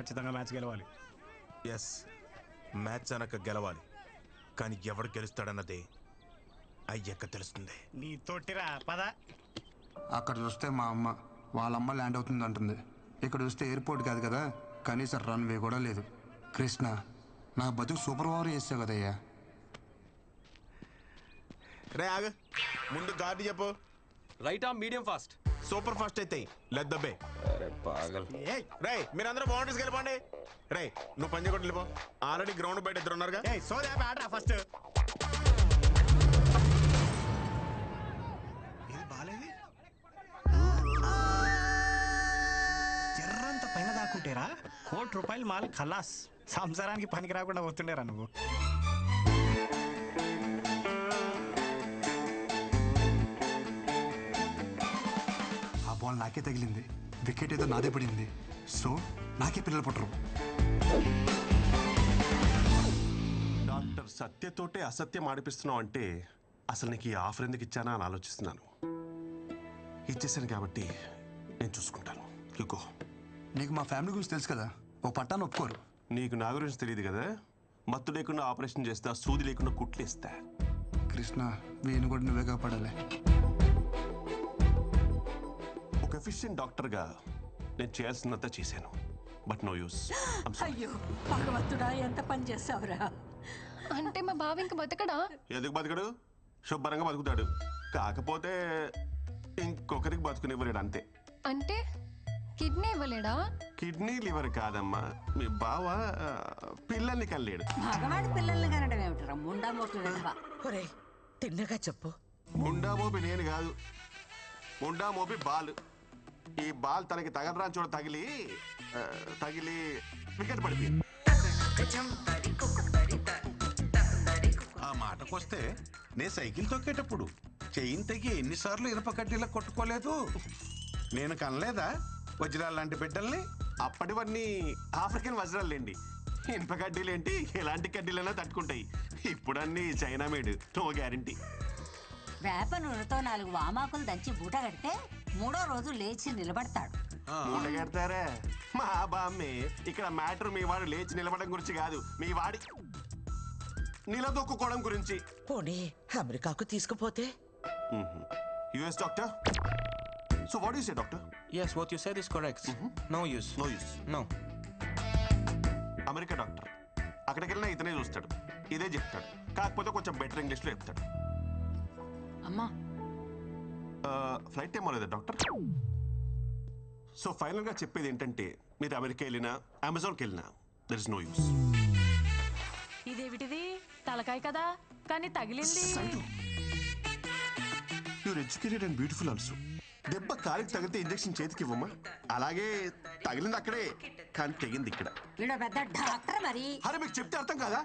ఖచ్చితంగా మ్యాచ్ గెలవాలి. Yes, match అనక గెలవాలి. కానీ ఎవడు గెలుస్తాడన్నదే అయ్యాక తెలుస్తుంది. నీ తోటిరా పద. అక్కడ చూస్తే మా అమ్మ వాళ్ళమ్మ ల్యాండ్ అవుతుంది అంటుంది. ఇక్కడ చూస్తే ఎయిర్పోర్ట్ కాదు కదా, కనీసం రన్వే కూడా లేదు. కృష్ణ, నా బతుకు సూపర్ ఓవర్ చేసావు కదయ్యా. రే ఆగ, ముందు గార్డు చెప్పు. Right arm medium fast. Super fast అయితే లెట్ దబ్బే. రే మీరందరూ బౌండరీస్కి వెళ్ళిపోండి. రే నువ్వు పంజి కొట్టి వెళ్ళిపో. ఆల్రెడీ గ్రౌండ్ బయట ఇద్దరు ఉన్నారుగా. సోదా ఆడరా ఫస్ట్. జర్రంత పైన దాక్కుంటేరా ₹1,00,00,000 మాల్ ఖలాస్. సంసారానికి పనికి రాకుండా పోతుండేరా నువ్వు. ఆ బాల్ నాకే తగిలింది, వికెట్ ఏదో నాదే పడింది. సో నాకే పిల్లలు పుట్టరు. డాక్టర్ సత్యతోటే అసత్యం ఆడిపిస్తున్నావు అంటే అసలు నీకు ఈ ఆఫర్ ఎందుకు ఇచ్చానా అని ఆలోచిస్తున్నాను. ఇచ్చేసాను కాబట్టి నేను చూసుకుంటాను. యుగో, నీకు మా ఫ్యామిలీ గురించి తెలుసు కదా, ఓ పట్టాను ఒప్పుకోరు. నీకు నా గురించి తెలియదు కదా. మత్తు లేకుండా ఆపరేషన్ చేస్తా, సూది లేకుండా కుట్లేస్తా. కృష్ణ, వీణు కూడా నువ్వే కాపాడాలి. ఒక ఎఫిషియెంట్ డాక్టర్గా నేను చేయాల్సినంత చేశాను. But no use. అయ్యో భగవంతుడా, ఎంత పని చేసావురా. అంటే మా బావ ఇంక బతకడా? ఎందుకు బతకడు? శుభ్రంగా బతుకుతాడు. కాకపోతే ఇంకొకరికి బతుకునివ్వలేడు అంతే. అంటే కిడ్నీ ఇవ్వలేడా? కిడ్నీ లివర్ కాదమ్మా, మీ బావ పిల్లల్ని కనలేడు. మగవాడి పిల్లల్ని కనడం ఏమిటరా ముండా మోట్లు వెధవా. ఒరే తిన్నగా చెప్పు. ముండా మోపి నేను కాదు, ముండా మోపి బాల్. ఈ బాల్ తనకి తగలరాని చోట తగిలి వికెట్ పడిపోయింది. ఆ మాటకొస్తే నేను సైకిల్ తొక్కేటప్పుడు చెయ్యిని తెగి ఎన్నిసార్లు ఇనప కడ్డీలా కొట్టుకోలేదు. నేను కనలేదా వజ్రాలు లాంటి బిడ్డల్ని? అప్పటివన్నీ ఆఫ్రికన్ వజ్రాలేండి. ఇనుప కడ్డీలేంటి, ఎలాంటి కడ్డీలైనా తట్టుకుంటాయి. ఇప్పుడు అన్ని చైనా మేడ్, నో గ్యారంటీ. వేప నూనెతో 4 వామాకులు దంచి బూట కడితే 3వ రోజు లేచి నిలబడతాడు. మూట కడతారా? మా బామ్మే, ఇక్కడ మ్యాటర్ మీ వాడు లేచి నిలబడడం గురించి కాదు, మీ వాడి నిలదొక్కుకోవడం గురించి. పోనీ అమెరికాకు తీసుకుపోతే? US doctor. So what you say doctor? Yes, what you said is correct. No use. No use. No. America doctor, అక్కడికి వెళ్ళినా ఇతనే చూస్తాడు, ఇదే చెప్తాడు. కాకపోతే కొంచెం బెటర్ ఇంగ్లీష్లో చెప్తాడు. అమ్మా ఫ్లైట్ టైం అవ్వలేదా డాక్టర్? సో ఫైనల్గా చెప్పేది ఏంటంటే, మీరు అమెరికా వెళ్ళినా అమెజాన్కి వెళ్ళినా దర్ ఇస్ నో యూస్. ఇదేమిటిది? తలకాయ కదా, కానీ తగిలింది. You're educated and beautiful also. దెబ్బ కాలికి తగిలితే ఇంజెక్షన్ చేతికి ఇవ్వమ్మా. అలాగే తగిలింది అక్కడే, కానీ తెగింది ఇక్కడ. వీడు పెద్ద డాక్టర్ మరి. అరే మీకు చెప్తే అర్థం కాదా?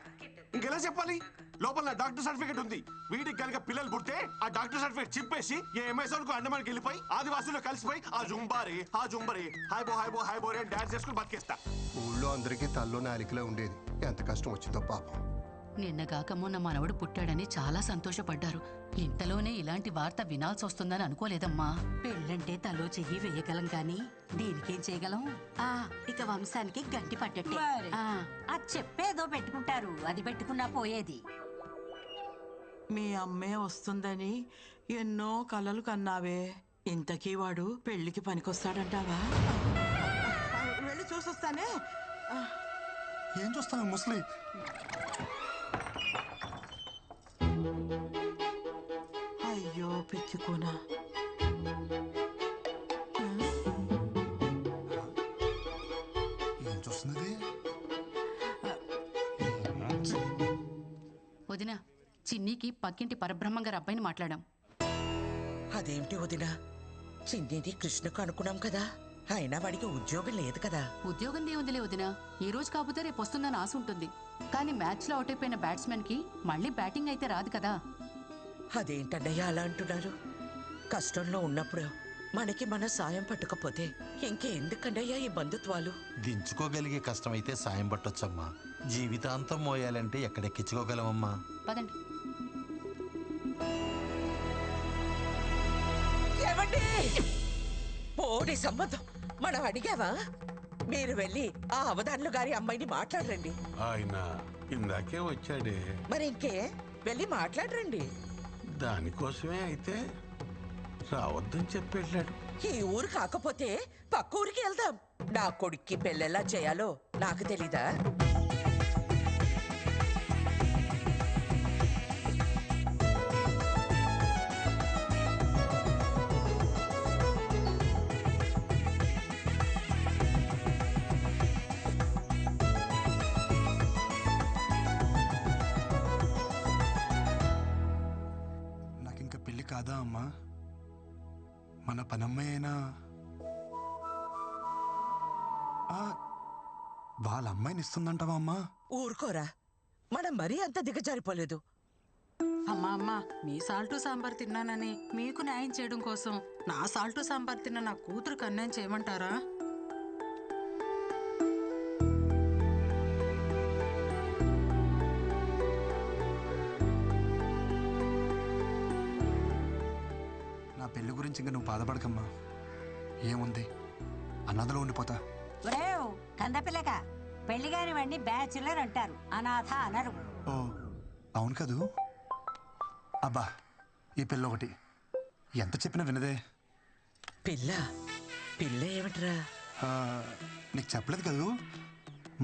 ఇంకెలా చెప్పాలి? లోపల నా డాక్టర్ సర్టిఫికేట్ ఉంది. వీడికి కనుక పిల్లలు పుడితే ఆ డాక్టర్ సర్టిఫికేట్ చింపేసి ఏ అమెజాన్ కు అండమానికి వెళ్ళిపోయి ఆదివాసుల్లో కలిసిపోయి ఆ జుంబారే హాయ్ బో అని డాన్స్ చేసుకుని బతికేస్తా. ఊళ్ళో అందరికీ తల్లో నాలికలో ఉండేది, ఎంత కష్టం వచ్చిందో పాపం. నిన్నగాక మొన్న మనవడు పుట్టాడని చాలా సంతోషపడ్డారు. ఇంతలోనే ఇలాంటి వార్త వినాల్సి వస్తుందని అనుకోలేదమ్మా. పెళ్ళంటే తలో చెయ్యి వేయగలం కానీ దీనికేం చేయగలం. ఇక వంశానికి గంటి పట్టట్టే. అది చెప్పేదో పెట్టుకుంటారు, అది పెట్టుకున్నా పోయేది. మీ అమ్మే వస్తుందని ఎన్నో కలలు కన్నావే. ఇంతకీ వాడు పెళ్లికి పనికొస్తాడంటావా? వెళ్ళి చూసొస్తానే. ఏం చూస్తాను ముసలి? అయ్యో పిచ్చుకోనా. ఏం చూస్తున్నది? వదిన, చిన్నీకి పక్కింటి పరబ్రహ్మంగారు అబ్బాయిని మాట్లాడాం. అదేమిటి వదినా, చిన్నిది కృష్ణకు అనుకున్నాం కదా, అయినా వాడికి ఉద్యోగం లేదు కదా. ఉద్యోగం దేవుందిలే వదిన, ఈ రోజు కాకపోతే రేపు వస్తుందని ఆశ ఉంటుంది. కానీ మ్యాచ్ లో అవుట్ అయిపోయిన బ్యాట్స్మెన్ కి మళ్ళీ బ్యాటింగ్ అయితే రాదు కదా. అదేంటన్నయ్య అలా అంటున్నారు? కష్టంలో ఉన్నప్పుడు మనకి మన సాయం పట్టకపోతే ఇంకెందుకన్నయ్యా ఈ బంధుత్వాలు? దించుకోగలిగే కష్టమైతే సాయం పట్టొచ్చమ్మా. జీవితాంతం మోయాలంటే ఎక్కడెక్కించుకోగలమమ్మా. పదండి. ఏమండి, పోనీ సంబంధం మనం అడిగావా? మీరు వెళ్ళి ఆ అవధానులు గారి అమ్మాయిని మాట్లాడరండి. ఆయన ఇందాకే వచ్చాడే. మరి ఇంకే వెళ్ళి మాట్లాడరండి. దానికోసమే అయితే రావద్దని చెప్పి వెళ్ళాడు. ఈ ఊరు కాకపోతే పక్క ఊరికి వెళ్దాం. నా కొడుక్కి పెళ్ళెలా చేయాలో నాకు తెలీదా? నాకింక పెళ్లి కాదా అమ్మా? మన పనమ్మాయి అయినా వాళ్ళ అమ్మాయిని ఇస్తుందంటావా అమ్మా? ఊరుకోరా, మనం మరీ అంత దిగజారిపోలేదు. అమ్మా అమ్మా, మీ సాల్టు సాంబార్ తిన్నానని మీకు న్యాయం చేయడం కోసం నా సాల్టు సాంబార్ తిన్న నా కూతురుకు అన్యాయం చేయమంటారా? నా పెళ్లి గురించి ఇంకా నువ్వు బాధపడకమ్మా. ఏముంది, అన్నదలో ఉండిపోతా. కందపిల్లక పెళ్లి కాని వాడిని బ్యాచులర్ అంటారు, అనాథ అనరు. ఓ అవును కదూ. అబ్బా, ఈ పిల్ల ఒకటి ఎంత చెప్పినా వినదే. పిల్ల పిల్ల ఏమిట్రా? నీకు చెప్పలేదు కదూ,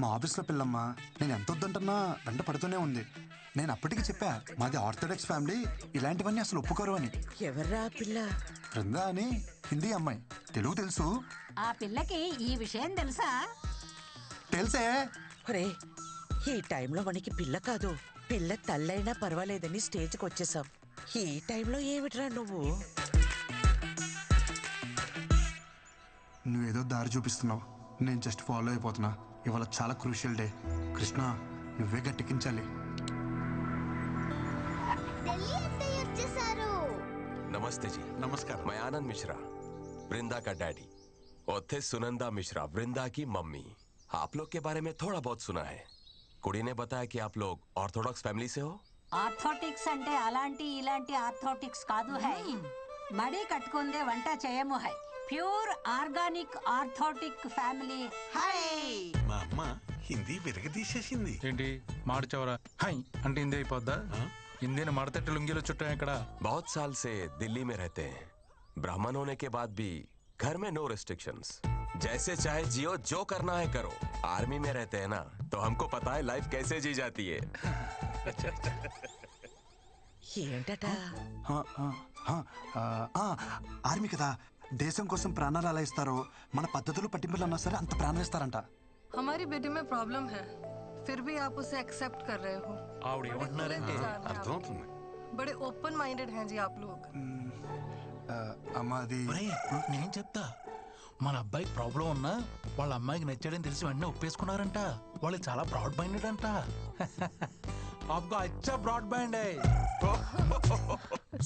మా ఆఫీస్లో పిల్లమ్మా. నేను ఎంత వద్దంటున్నా వెంట పడుతూనే ఉంది. నేను అప్పటికి చెప్పా, మాది ఆర్థోడాక్స్ ఫ్యామిలీ, ఇలాంటివన్నీ అసలు ఒప్పుకోరు అని. ఎవర్రా పిల్ల? బృందా అని హిందీ అమ్మాయి. తెలుగు తెలుసు. ఆ పిల్లకి ఈ విషయం తెలుసా? తెలుసే. ఒరే, ఈ టైంలో మనకి పిల్ల కాదు, పిల్ల తల్లైనా పర్వాలేదని స్టేజ్కి వచ్చేసాం. ఈ టైంలో ఏమిట్రా నువ్వు? నువ్వేదో దారి చూపిస్తున్నావు, నేను జస్ట్ ఫాలో అయిపోతున్నా. ఇవాళ చాలా క్రూషియల్ డే. కృష్ణ, నువ్వే గట్టెక్కించాలి. नमस्ते जी। नमस्कार। मैं आनंद मिश्रा, वृंदा का डैडी, और थे सुनंदा मिश्रा, वृंदा की मम्मी। आप लोग के बारे में थोड़ा बहुत सुना है। कुड़ी ने बताया कि आप लोग ऑर्थोडॉक्स फैमिली से हो। ఆర్థోటిక్స్ అంటే అలాంటి ఇలాంటి ఆర్థోటిక్స్ కాదు హై. మడి కట్టుకుందే వంట చేయము high. Pure organic orthodox family high. మా అమ్మ హిందీ విరగదీసేసింది. ఏంటి మాడిచవరా హై అంటే హిందీ అయిపోద్దా? హిందీని మడతట్టి లుంగిలో చుట్టాం ఇక్కడ. बहुत साल से दिल्ली में रहते हैं। ब्राह्मण होने के बाद भी घर में नो रिस्ट्रिक्शंस, जैसे चाहे जियो, जो करना है करो। आर्मी में रहते हैं ना, तो हमको पता है लाइफ कैसे जी जाती है। ఏంటట? ఆర్మీ కదా, దేశం కోసం ప్రాణాలు ఎలా ఇస్తారో మన పద్ధతులు పట్టింపులు అన్నా సరే అంత ప్రాణం ఇస్తారంట. हमारी बेटी में प्रॉब्लम है, फिर भी आप उसे एक्सेप्ट कर रहे हो। बड़े ओपन माइंडेड हैं जी आप लोग। అమ్మాది నేను చెప్తా, మన అబ్బాయికి ప్రాబ్లం ఉన్నా వాళ్ళ అమ్మాయికి నచ్చాడని తెలిసి వెంటనే ఒప్పేసుకున్నారంట. వాళ్ళు చాలా బ్రాడ్ మైండెడ్ అంట. आपको अच्छा ब्रॉड बैंड है।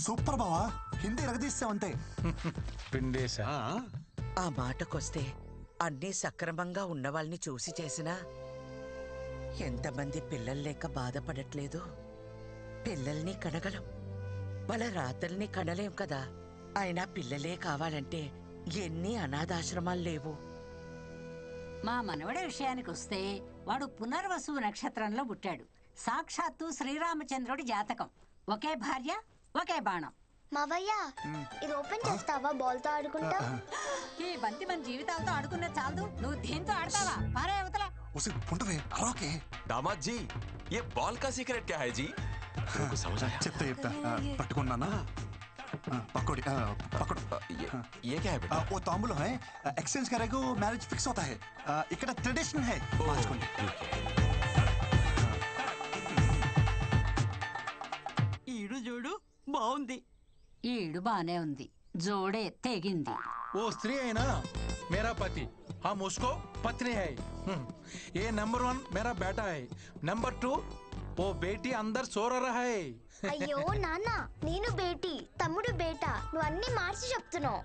సూపర్ బావా, హిందీ ఎరగదీస్తావంతే. పిండేశా. ఆ మాటకొస్తే అన్నీ సక్రమంగా ఉన్న వాళ్ళని చూసి చేసినా ఎంతమంది పిల్లలు లేక బాధపడట్లేదు. పిల్లల్ని కనగలం, వాళ్ళ రాతల్ని కనలేం కదా. అయినా పిల్లలే కావాలంటే ఎన్ని అనాథాశ్రమాలు లేవు. మా మనవడి విషయానికి వస్తే వాడు పునర్వసు నక్షత్రంలో పుట్టాడు. సాక్షాత్తు శ్రీరామచంద్రుడి జాతకం. ఒకే భార్య, ఒకే బాణం. మావయ్య, ఇది ఓపెన్ చేస్తావా? బాల్ తో ఆడుకుంటా. ఈ బంతి మన జీవితాలతో ఆడుకునే చాలదు, నువ్వు దీంతో ఆడతావా? పారే అవతల. दामाद जी, ये बॉल का सीक्रेट क्या है जी? तुमको समझ आया? చెప్తా చెప్తా. పట్టుకున్నానా? पकड़ पकड़। ये क्या है बेटा? वो तांबूल है, एक्सचेंज करेगा मैरिज फिक्स होता है। इकड़ा ट्रेडिशन है। ఈడు చూడు బాగుంది. ఈడు బానే ఉంది, జోడే తెగింది. वो स्त्री है ना, मेरा पति, हम उसको पत्नी है। ये नंबर 1 मेरा बेटा है, नंबर 2 वो बेटी अंदर सो रहा है। అయ్యో నాన్న, నేను బేటీ, తమ్ముడు బేటా, నువ్వు అన్ని మార్చి చెప్తున్నావు.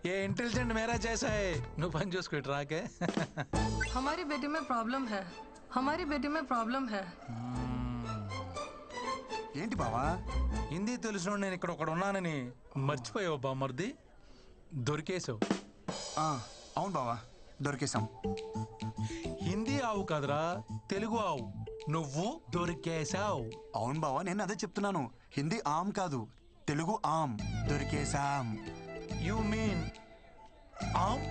ये इंटेलिजेंट मेरा जैसा है। నువ్వు పని చూసుకో ఇటు రాకే. हमारी बेटी में प्रॉब्लम है, हमारी बेटी में प्रॉब्लम है। ఏంటి బావా? హిందీ తెలిసిన నేను ఇక్కడ ఒకడు ఉన్నానని మర్చిపోయావు బామర్ది. దొరికేసావు. అవును బావా, దొరికేశాం. హిందీ ఆవు కదరా, తెలుగు ఆవు. నువ్వు దొరికేశావు. అవును బావా, నేను అదే చెప్తున్నాను. హిందీ ఆమ్ కాదు, తెలుగు ఆమ్. దొరికేశాం. యు మీన్ ఆమ్?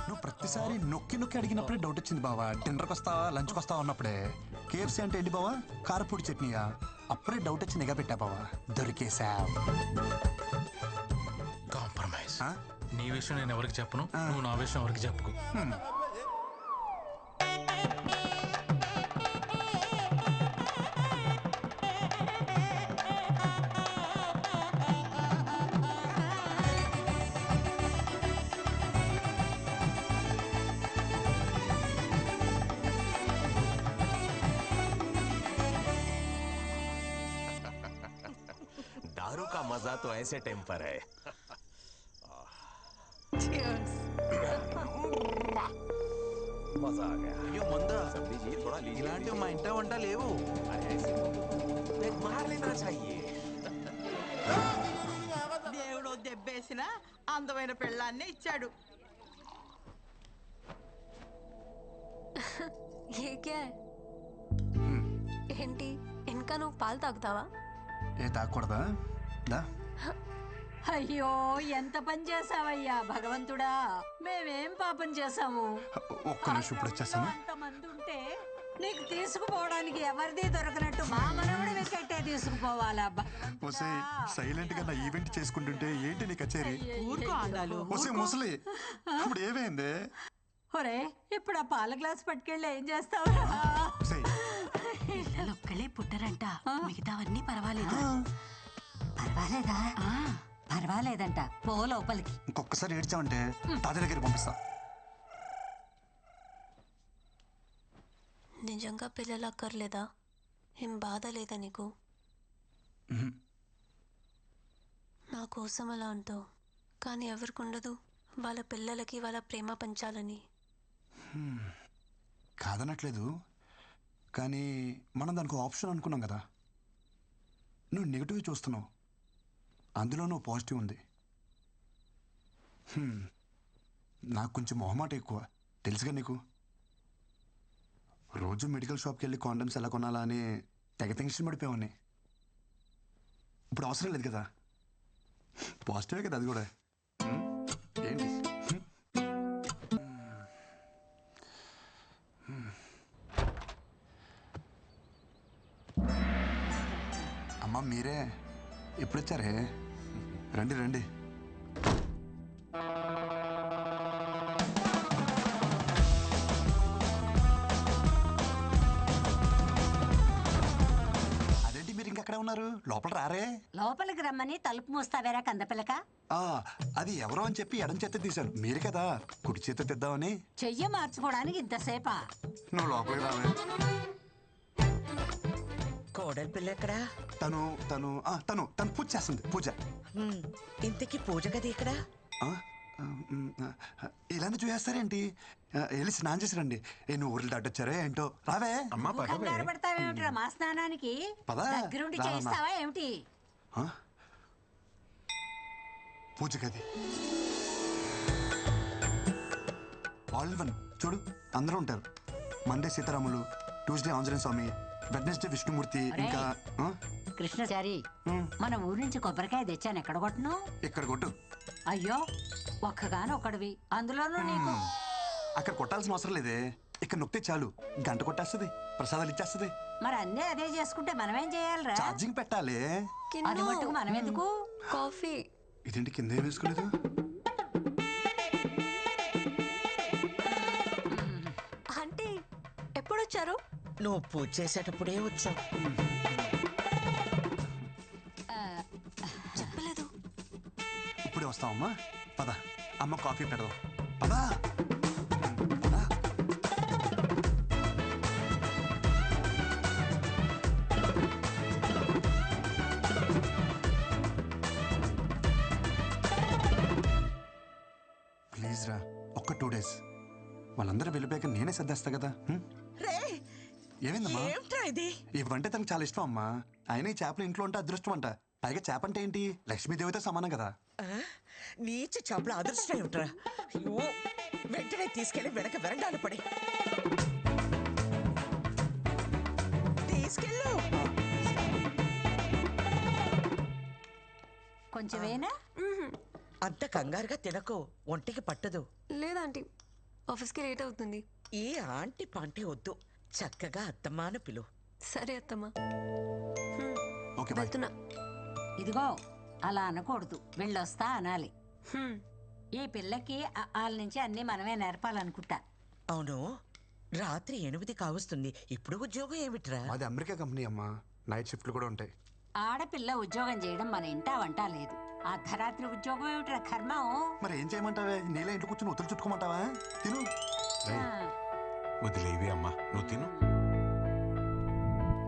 నువ్వు ప్రతిసారి నొక్కి నొక్కి అడిగినప్పుడే డౌట్ వచ్చింది బావా. డిన్నర్కి వస్తావా, లంచ్కి వస్తావా అన్నప్పుడే. కేఎఫ్సీ అంటే ఏంటి బావా? కారపూడి చట్నీయా? అప్పుడే డౌట్ వచ్చి నిఘా పెట్టా బావా. దొరికేశాం. కాంప్రమైజ్. నీ విషయం నేను ఎవరికి చెప్పను, నువ్వు నా విషయం ఎవరికి చెప్పుకో. दारू का मजा तो ऐसे टाइम पर है. मजा आ गया. అయ్యో మందా, सब लीजिए, थोड़ा लीजिए. ఇలాంటివి మా ఇంట వంట లేవు. ऐसे एक मार लेना चाहिए. దేవుడు దెబ్బేసిన అందమైన పెళ్ళాన్ని ఇచ్చాడు. ఏంటి ఇంకా నువ్వు పాలు తాగుతావా? ఏ తాగకూడదా? దా. అయ్యో ఎంత పని చేసావయ్యా భగవంతుడా. మేమేం పాపం చేసాము? ఒక్క నిమిషం ఇప్పుడు వచ్చేస్తాను. అంతమంది ఉంటే నీకు తీసుకుపోవడానికి ఎవరిది దొరకనట్టు మా మనవడు వెకెట్టే తీసుకుపోవాలా? సైలెంట్ గా నా ఈవెంట్ చేసుకుంటుంటే ఏంటి నీ కచేరీ? ఊరుకో ఆండాలు. ముసలి ఇప్పుడు ఏమైంది? ఒరే ఇప్పుడు ఆ పాల గ్లాస్ పట్టుకెళ్ళి ఏం చేస్తావు? పిల్లలు ఒక్కళ్ళే పుట్టరంట, మిగతావన్నీ పర్వాలేదు. పర్వాలేదా? పర్వాలేదంట. పో లోపలికి. ఇంకొకసారి ఏడ్చామంటే తాత దగ్గరికి పంపిస్తా. నిజంగా పిల్లలు అక్కర్లేదా? ఏం బాధ లేదా నీకు? నా కోసం అలా అంటావు, కానీ ఎవరికి ఉండదు వాళ్ళ పిల్లలకి వాళ్ళ ప్రేమ పంచాలని? కాదనట్లేదు, కానీ మనం దానికి ఆప్షన్ అనుకున్నాం కదా. నువ్వు నెగిటివ్ చూస్తున్నావు, అందులో నువ్వు పాజిటివ్ ఉంది. నాకు కొంచెం మొహమాట ఎక్కువ, తెలుసుగా నీకు. రోజు మెడికల్ షాప్కి వెళ్ళి కాండమ్స్ ఎలా కొనాలా అని తెగ టెన్షన్ పడిపోయావని. ఇప్పుడు అవసరం లేదు కదా, పాజిటివే కదా అది కూడా. ఏంటి అమ్మా, మీరే ఎప్పుడు వచ్చారే? రండి రండి. అదేంటి మీరు ఇంకెక్కడే ఉన్నారు? లోపల రారే? లోపలికి రమ్మని తలుపు మూస్తావేరా కందపిల్లక? అది ఎవరో అని చెప్పి ఎడం చేత తీశాను. మీరు కదా కుడి చేత తెద్దామని. చెయ్యి మార్చుకోవడానికి ఇంతసేపా? నువ్వు లోపలికి రావే. కోడలి పిల్ల ఎక్కడా? తను తను తను తను పూజ చేస్తుంది. పూజ. ఇంతకీ పూజ గది ఎక్కడా? ఇలానే చూసేస్తారేంటి? వెళ్ళి స్నానం చేసి రండి. నువ్వు ఊర్లు దాటొచ్చారే ఏంటో. రావే. కంగారు పడతావేమిట్రా మా స్నానానికి? దగ్గరుండి చేస్తావా ఏమిటి? పూజ గది ఆల్ వన్. చూడు అందరూ ఉంటారు. మండే సీతారాములు, ట్యూస్డే ఆంజనేయ స్వామి, వెడ్నెస్డే విష్ణుమూర్తి, ఇంకా కృష్ణచారి. మన ఊరి నుంచి కొబ్బరికాయ తెచ్చాను, ఎక్కడ కొట్టను? ఇక్కడ కొట్టు. అయ్యో ఒక్కగాను ఒక్కడివి, అందులోనూ నీకు. అక్కడ కొట్టాల్సిన అవసరం లేదే, ఇక్కడ నొక్కితే చాలు, గంట కొట్టేస్తుంది, ప్రసాదాలు ఇచ్చేస్తుంది. మరి అన్నీ అదే చేసుకుంటే మనమేం చేయాలిరా? ఛార్జింగ్ పెట్టాలి. అది మట్టుకు మనం ఎందుకు? కాఫీ. ఇదేంటి కింద ఏం వేసుకోలేదు? అంటే ఎప్పుడొచ్చారు? నువ్వు పూజ చేసేటప్పుడే వచ్చావు. చెప్పలేదు. ఇప్పుడే వస్తావమ్మా, పద. అమ్మ కాఫీ పెడదాం, పదా. ప్లీజ్ రా, ఒక్క 2 days. వాళ్ళందరూ వెళ్ళిపోయాక నేనే సర్దేస్తా కదా. ఏమైందమ్మా? ఇవంటే తనకు చాలా ఇష్టం అమ్మా. అయినా ఈ చేపలు ఇంట్లో ఉంటే అదృష్టం అంట. పైగా చేప అంటే ఏంటి, లక్ష్మీదేవితో సమానం కదా. నీచ చేపల అదృష్టం ఏమిట్రా? అయ్యో, వెంటనే తీసుకెళ్లి వెనక వెరండాలు పడి తీసుకెళ్ళు. కొంచెమేనా? అంత కంగారుగా తినకు, ఒంటికి పట్టదు. లేదా ఆంటీ, ఆఫీస్కి లేట్ అవుతుంది. ఏ ఆంటీ పాంటీ వద్దు, చక్కగా అత్తమ్మాను పిలు. సరే అత్తమ్మా. ఓకే వెళ్తున్నా. ఇదిగో అలా అనకూడదు, వెళ్ళొస్తా అనాలి. ఈ పిల్లకి వాళ్ళ నుంచి అన్ని మనమే నేర్పాలనుకుంటా. అవును, రాత్రి 8 కావస్తుంది, ఇప్పుడు ఉద్యోగం ఏమిట్రా? అది అమెరికా కంపెనీ అమ్మా, నైట్ షిఫ్ట్లు కూడా ఉంటాయి. ఆడపిల్ల ఉద్యోగం చేయడం మన ఇంటా వంట లేదు. అర్ధరాత్రి ఉద్యోగం ఏమిట్రా కర్మం? మరి ఏం చేయమంటావే? నీళ్ళ ఇంట్లో కూర్చొని ఉతులు చుట్టుకోమంటావా? తిను. వదిలేవి అమ్మా, నువ్వు తిను.